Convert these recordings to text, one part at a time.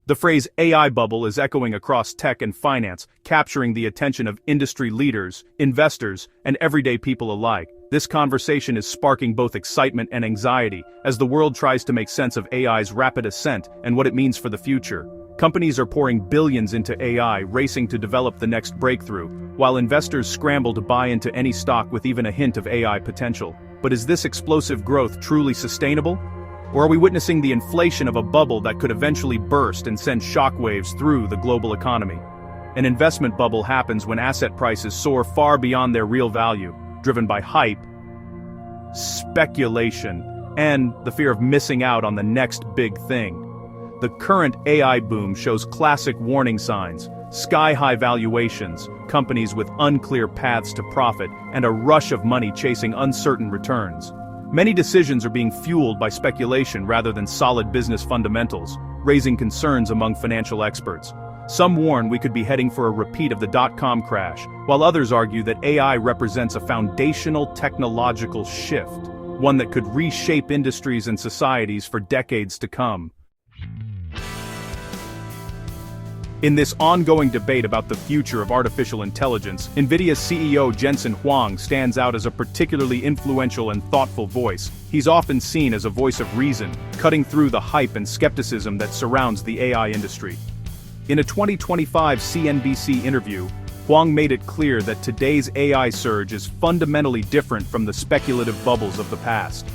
The phrase AI bubble is echoing across tech and finance, capturing the attention of industry leaders, investors, and everyday people alike. This conversation is sparking both excitement and anxiety as the world tries to make sense of AI's rapid ascent and what it means for the future. Companies are pouring billions into AI, racing to develop the next breakthrough, while investors scramble to buy into any stock with even a hint of AI potential. But is this explosive growth truly sustainable? Or are we witnessing the inflation of a bubble that could eventually burst and send shockwaves through the global economy? An investment bubble happens when asset prices soar far beyond their real value, driven by hype, speculation, and the fear of missing out on the next big thing. The current AI boom shows classic warning signs: sky-high valuations, companies with unclear paths to profit, and a rush of money chasing uncertain returns. Many decisions are being fueled by speculation rather than solid business fundamentals, raising concerns among financial experts. Some warn we could be heading for a repeat of the dot-com crash, while others argue that AI represents a foundational technological shift, one that could reshape industries and societies for decades to come. In this ongoing debate about the future of artificial intelligence, Nvidia's CEO Jensen Huang stands out as a particularly influential and thoughtful voice. He's often seen as a voice of reason, cutting through the hype and skepticism that surrounds the AI industry. In a 2025 CNBC interview, Huang made it clear that today's AI surge is fundamentally different from the speculative bubbles of the past.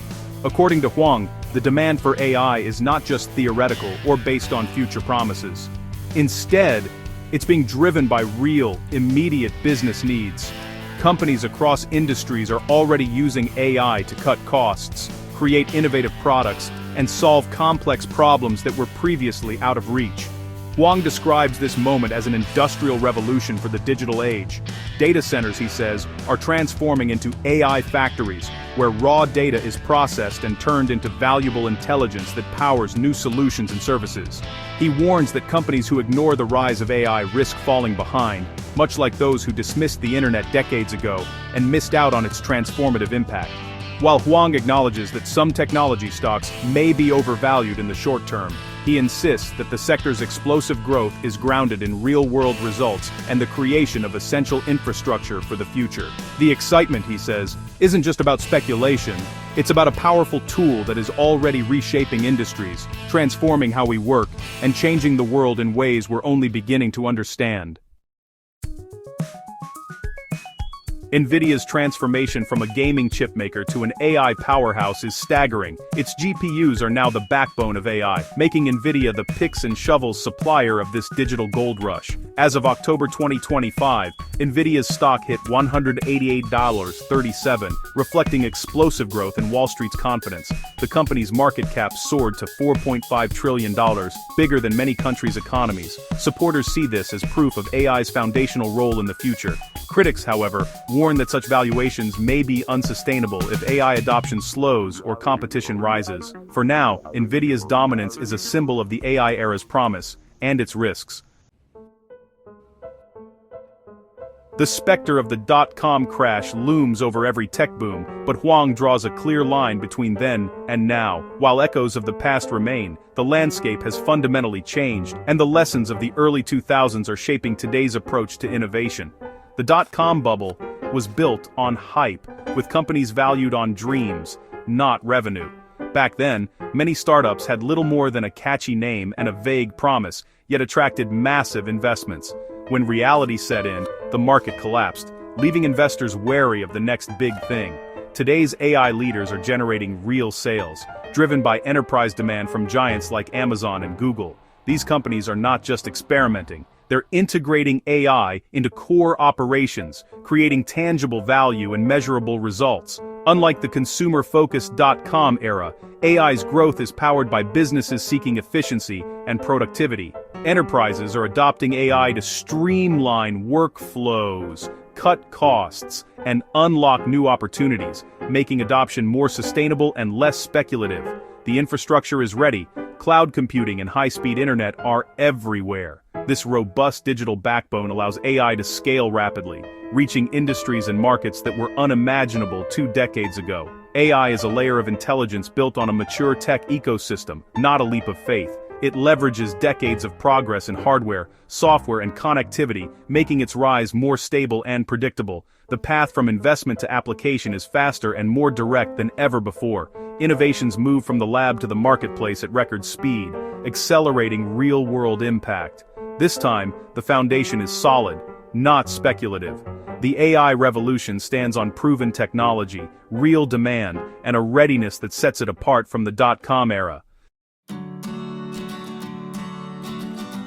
According to Huang, the demand for AI is not just theoretical or based on future promises. Instead, it's being driven by real, immediate business needs. Companies across industries are already using AI to cut costs, create innovative products, and solve complex problems that were previously out of reach. Huang describes this moment as an industrial revolution for the digital age. Data centers, he says, are transforming into AI factories, where raw data is processed and turned into valuable intelligence that powers new solutions and services. He warns that companies who ignore the rise of AI risk falling behind, much like those who dismissed the internet decades ago and missed out on its transformative impact. While Huang acknowledges that some technology stocks may be overvalued in the short term, he insists that the sector's explosive growth is grounded in real-world results and the creation of essential infrastructure for the future. The excitement, he says, isn't just about speculation, it's about a powerful tool that is already reshaping industries, transforming how we work, and changing the world in ways we're only beginning to understand. Nvidia's transformation from a gaming chipmaker to an AI powerhouse is staggering. Its GPUs are now the backbone of AI, making Nvidia the picks and shovels supplier of this digital gold rush. As of October 2025, Nvidia's stock hit $188.37, reflecting explosive growth in Wall Street's confidence. The company's market cap soared to $4.5 trillion, bigger than many countries' economies. Supporters see this as proof of AI's foundational role in the future. Critics, however, warn that such valuations may be unsustainable if AI adoption slows or competition rises. For now, Nvidia's dominance is a symbol of the AI era's promise and its risks. The specter of the dot-com crash looms over every tech boom, but Huang draws a clear line between then and now. While echoes of the past remain, the landscape has fundamentally changed, and the lessons of the early 2000s are shaping today's approach to innovation. The dot-com bubble was built on hype, with companies valued on dreams, not revenue. Back then, many startups had little more than a catchy name and a vague promise, yet attracted massive investments. When reality set in, the market collapsed, leaving investors wary of the next big thing. Today's AI leaders are generating real sales, driven by enterprise demand from giants like Amazon and Google. These companies are not just experimenting, they're integrating AI into core operations, creating tangible value and measurable results. Unlike the consumer-focused dot-com era, AI's growth is powered by businesses seeking efficiency and productivity. Enterprises are adopting AI to streamline workflows, cut costs, and unlock new opportunities, making adoption more sustainable and less speculative. The infrastructure is ready. Cloud computing and high-speed internet are everywhere. This robust digital backbone allows AI to scale rapidly, reaching industries and markets that were unimaginable 2 decades ago. AI is a layer of intelligence built on a mature tech ecosystem, not a leap of faith. It leverages decades of progress in hardware, software and connectivity, making its rise more stable and predictable. The path from investment to application is faster and more direct than ever before. Innovations move from the lab to the marketplace at record speed, accelerating real-world impact. This time, the foundation is solid, not speculative. The AI revolution stands on proven technology, real demand, and a readiness that sets it apart from the dot-com era.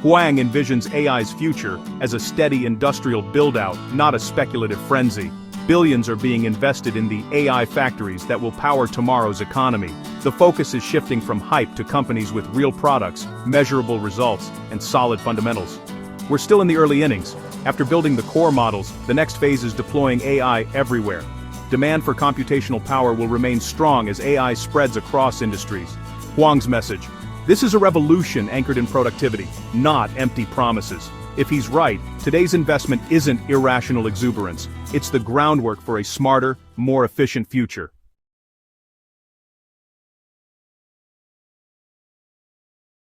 Huang envisions AI's future as a steady industrial build-out, not a speculative frenzy. Billions are being invested in the AI factories that will power tomorrow's economy. The focus is shifting from hype to companies with real products, measurable results, and solid fundamentals. We're still in the early innings. After building the core models, the next phase is deploying AI everywhere. Demand for computational power will remain strong as AI spreads across industries. Huang's message: this is a revolution anchored in productivity, not empty promises. If he's right, today's investment isn't irrational exuberance. It's the groundwork for a smarter, more efficient future.